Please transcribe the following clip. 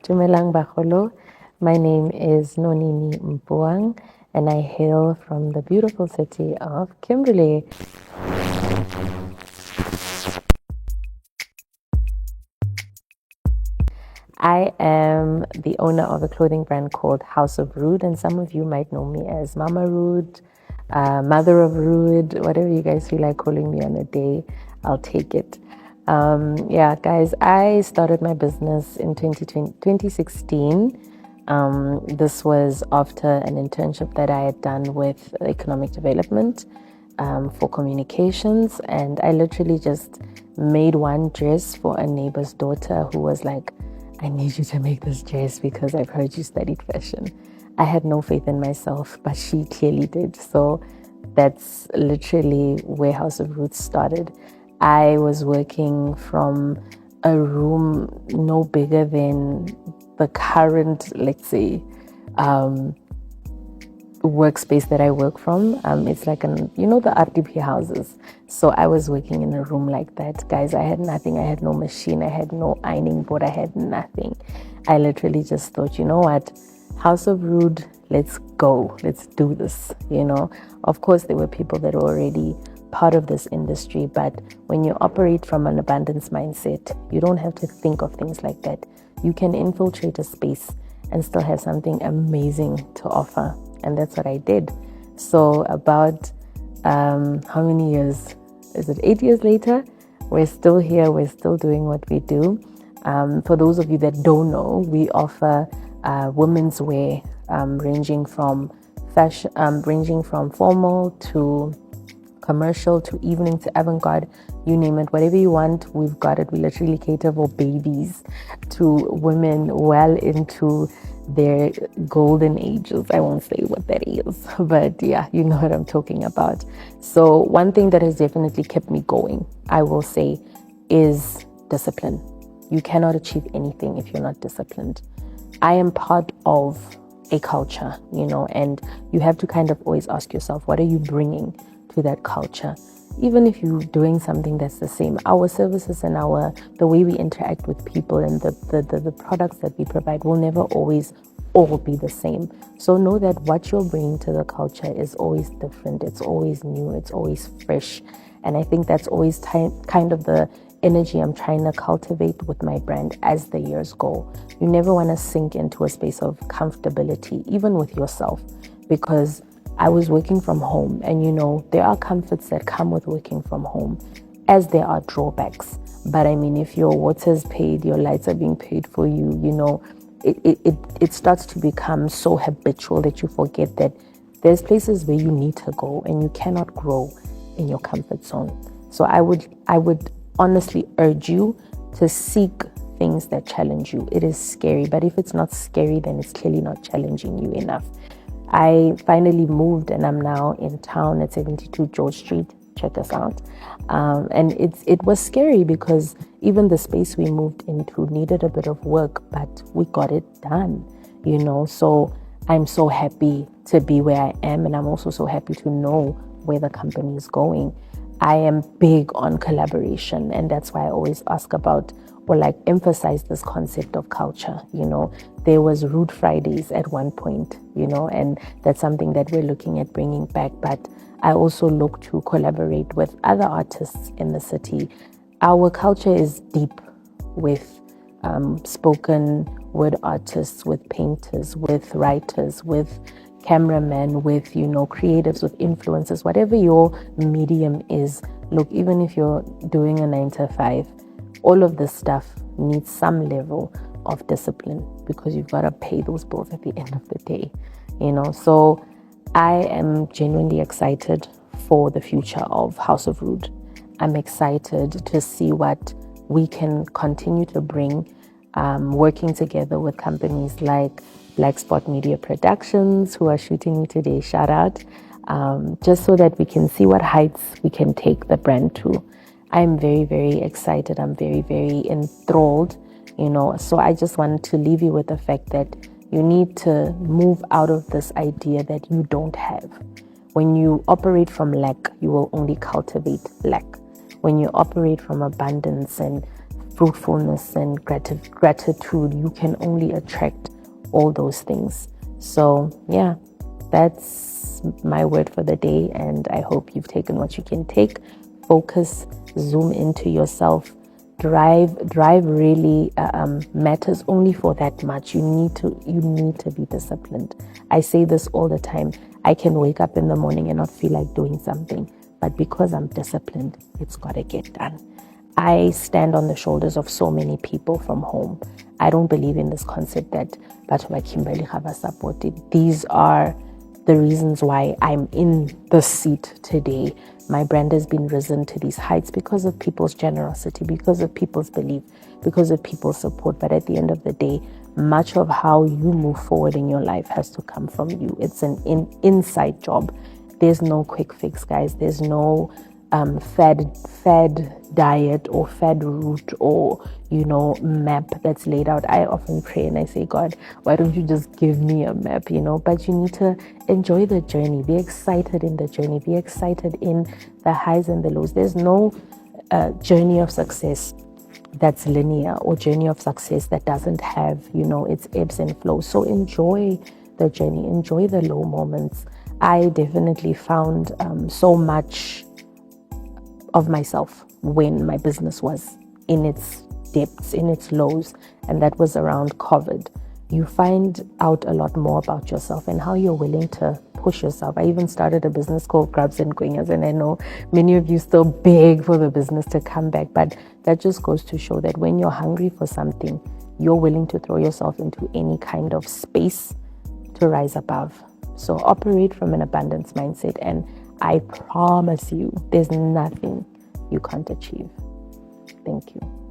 Dumelang Bagolo. My name is Noni Mpuang, and I hail from the beautiful city of Kimberley. I am the owner of a clothing brand called House of Rude, and some of you might know me as Mama Rude, Mother of Rude, whatever you guys feel like calling me on a day, I'll take it. Yeah, guys, I started my business in 2016. This was after an internship that I had done with economic development for communications, and I literally just made one dress for a neighbor's daughter who was like, I need you to make this dress because I've heard you studied fashion. I had no faith in myself, but she clearly did. So that's literally where House of Roots started. I was working from a room no bigger than the current, let's say, workspace that I work from. It's like the RDP houses. So I was working in a room like that. Guys, I had nothing. I had no machine. I had no ironing board. I had nothing. I literally just thought, you know what? House of Rude, let's go. Let's do this, Of course, there were people that were already part of this industry, but when you operate from an abundance mindset, you don't have to think of things like that. You can infiltrate a space and still have something amazing to offer. And that's what I did. So about how many years? Is it 8 years later? We're still here. We're still doing what we do. For those of you that don't know, we offer women's wear ranging from fashion, ranging from formal to commercial to evening to avant-garde, you name it, whatever you want, we've got it. We literally cater for babies to women well into their golden ages. I won't say what that is, but yeah, you know what I'm talking about. So one thing that has definitely kept me going, I will say, is discipline. You cannot achieve anything if you're not disciplined. I am part of a culture, and you have to kind of always ask yourself, what are you bringing to that culture? Even if you're doing something that's the same, our services and the way we interact with people and the products that we provide will never always all be the same. So know that what you're bringing to the culture is always different. It's always new. It's always fresh. And I think that's always kind of the energy I'm trying to cultivate with my brand as the years go. You never want to sink into a space of comfortability, even with yourself, because I was working from home, and there are comforts that come with working from home, as there are drawbacks. But I mean, if your water's paid, your lights are being paid for you, it starts to become so habitual that you forget that there's places where you need to go, and you cannot grow in your comfort zone. So I would honestly urge you to seek things that challenge you. It is scary, but if it's not scary, then it's clearly not challenging you enough. I finally moved, and I'm now in town at 72 George Street. Check us out. And it was scary because even the space we moved into needed a bit of work, but we got it done, So I'm so happy to be where I am, and I'm also so happy to know where the company is going. I am big on collaboration, and that's why I always ask about or emphasize this concept of culture. There was Rude Fridays at one point, and that's something that we're looking at bringing back. But I also look to collaborate with other artists in the city. Our culture is deep with spoken word artists, with painters, with writers, with cameramen, with creatives, with influencers, whatever your medium is. Look, even if you're doing a 9 to 5, all of this stuff needs some level of discipline, because you've got to pay those bills at the end of the day, So I am genuinely excited for the future of House of Rude. I'm excited to see what we can continue to bring, working together with companies like Black Spot Media Productions, who are shooting me today, shout out, just so that we can see what heights we can take the brand to. I'm very, very excited. I'm very, very enthralled, So I just wanted to leave you with the fact that you need to move out of this idea that you don't have. When you operate from lack, you will only cultivate lack. When you operate from abundance and fruitfulness and gratitude, you can only attract all those things. So yeah, that's my word for the day, and I hope you've taken what you can take. Focus, zoom into yourself. Drive really matters only for that much. You need to be disciplined. I say this all the time. I can wake up in the morning and not feel like doing something, but because I'm disciplined, it's got to get done. I stand on the shoulders of so many people from home. I don't believe in this concept that batho ba Kimberley have supported. These are the reasons why I'm in this seat today. My brand has been risen to these heights because of people's generosity, because of people's belief, because of people's support. But at the end of the day, much of how you move forward in your life has to come from you. It's an inside job. There's no quick fix, guys. There's no fed diet or fed route or map that's laid out. I often pray and I say, God, why don't you just give me a map? But you need to enjoy the journey, be excited in the journey, be excited in the highs and the lows. There's no journey of success that's linear, or journey of success that doesn't have its ebbs and flows. So enjoy the journey, enjoy the low moments. I definitely found so much of myself when my business was in its depths, in its lows, and that was around COVID. You find out a lot more about yourself and how you're willing to push yourself. I even started a business called Grubs and Quingers, and I know many of you still beg for the business to come back, but that just goes to show that when you're hungry for something, you're willing to throw yourself into any kind of space to rise above. So operate from an abundance mindset, and I promise you, there's nothing you can't achieve. Thank you.